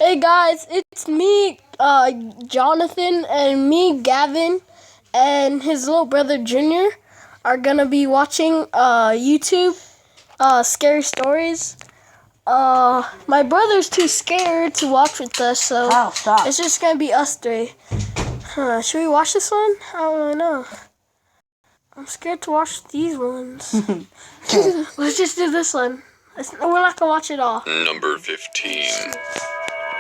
Hey guys, it's me, Jonathan, and me, Gavin, and his little brother Junior are gonna be watching YouTube scary stories. My brother's too scared to watch with us, so stop. it's just gonna be us three. Should we watch this one? I don't really know. I'm scared to watch these ones. Let's just do this one. We're not gonna watch it all. Number 15.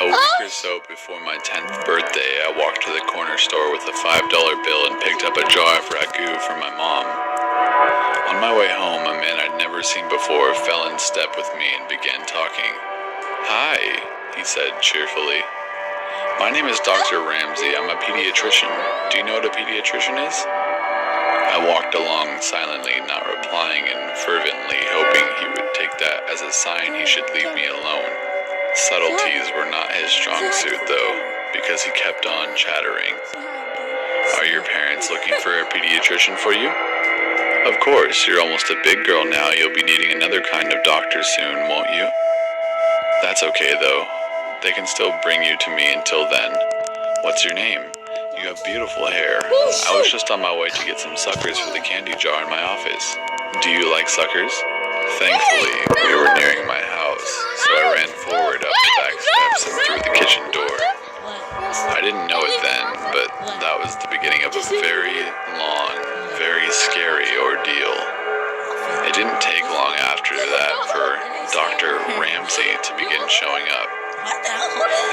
A week or so before my 10th birthday, I walked to the corner store with a $5 bill and picked up a jar of ragu for my mom. On my way home, a man I'd never seen before fell in step with me and began talking. "Hi," he said cheerfully. "My name is Dr. Ramsey. I'm a pediatrician. Do you know what a pediatrician is?" I walked along silently, not replying, and fervently hoping he would take that as a sign he should leave me alone. Subtleties were not his strong suit, though, because he kept on chattering. "Are your parents looking for a pediatrician for you?" "Of course, you're almost a big girl now. You'll be needing another kind of doctor soon, won't you?" "That's okay, though. They can still bring you to me until then. What's your name? You have beautiful hair. I was just on my way to get some suckers for the candy jar in my office. Do you like suckers?" Thankfully, we were nearing my house, so I ran forward up the back steps and through the kitchen door. I didn't know it then, but that was the beginning of a very long, very scary ordeal. It didn't take long after that for Dr. Ramsey to begin showing up.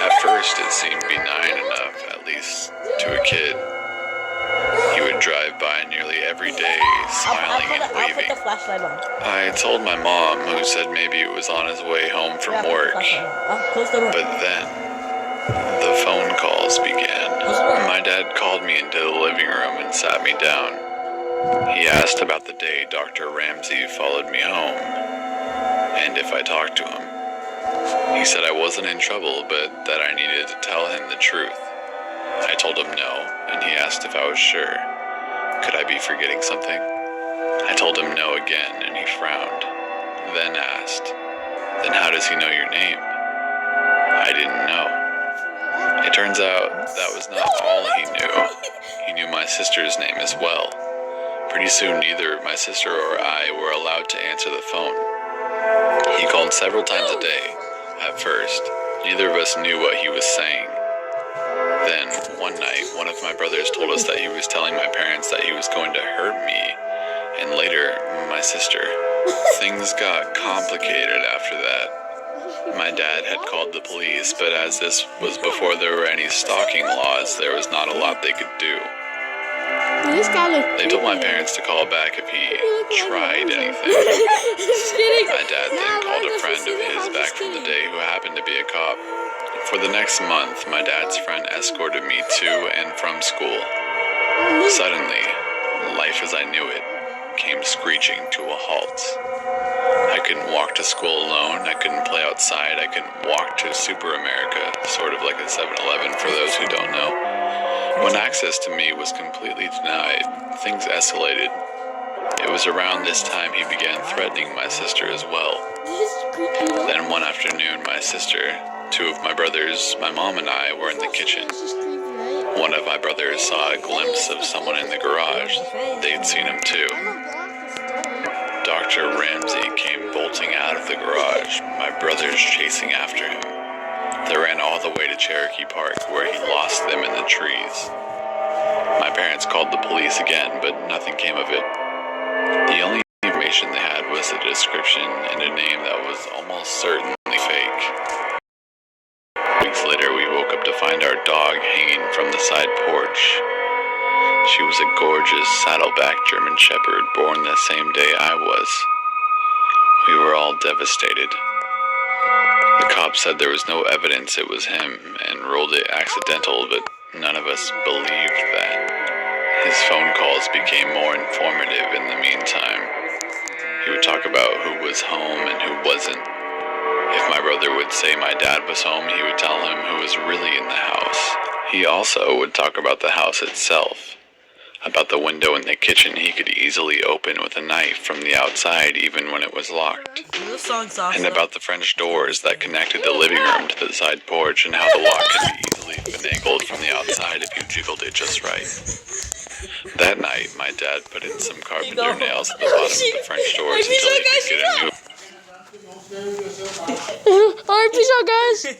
At first, it seemed benign enough, at least to a kid. He would drive by nearly every day, smiling and waving. I told my mom, who said maybe it was on his way home from work. But then, the phone calls began. My dad called me into the living room and sat me down. He asked about the day Dr. Ramsey followed me home, and if I talked to him. He said I wasn't in trouble, but that I needed to tell him the truth. I told him no, and he asked if I was sure. Could I be forgetting something? I told him no again, and he frowned, then asked, "Then how does he know your name?" I didn't know. It turns out that was not all he knew. He knew my sister's name as well. Pretty soon, neither my sister or I were allowed to answer the phone. He called several times a day. At first, neither of us knew what he was saying. Then, one night, one of my brothers told us that he was telling my parents that he was going to hurt me, and later, my sister. Things got complicated after that. My dad had called the police, but as this was before there were any stalking laws, there was not a lot they could do. They told my parents to call back if he tried anything. My dad then called a friend of his back from the day who happened to be a cop. For the next month, my dad's friend escorted me to and from school. Suddenly, life as I knew it came screeching to a halt. I couldn't walk to school alone, I couldn't play outside, I couldn't walk to Super America, sort of like a 7-Eleven for those who don't know. When access to me was completely denied, things escalated. It was around this time he began threatening my sister as well. Then one afternoon, my sister, two of my brothers, my mom and I were in the kitchen. One of my brothers saw a glimpse of someone in the garage. They'd seen him too. Dr. Ramsey came bolting out of the garage, my brothers chasing after him. They ran all the way to Cherokee Park, where he lost them in the trees. My parents called the police again, but nothing came of it. The only information they had was a description and a name that was almost certainly fake. Weeks later, we woke up to find our dog hanging from the side porch. She was a gorgeous saddleback German Shepherd born the same day I was. We were all devastated. The cops said there was no evidence it was him and ruled it accidental, but none of us believed that. His phone calls became more informative in the meantime. He would talk about who was home and who wasn't. If my brother would say my dad was home, he would tell him who was really in the house. He also would talk about the house itself. About the window in the kitchen he could easily open with a knife from the outside even when it was locked. And about the French doors that connected the living room to the side porch and how the lock can be easily finagled from the outside if you jiggled it just right. That night, my dad put in some carpenter nails at the bottom of the French doors until he could get a new... Alright, peace out, guys.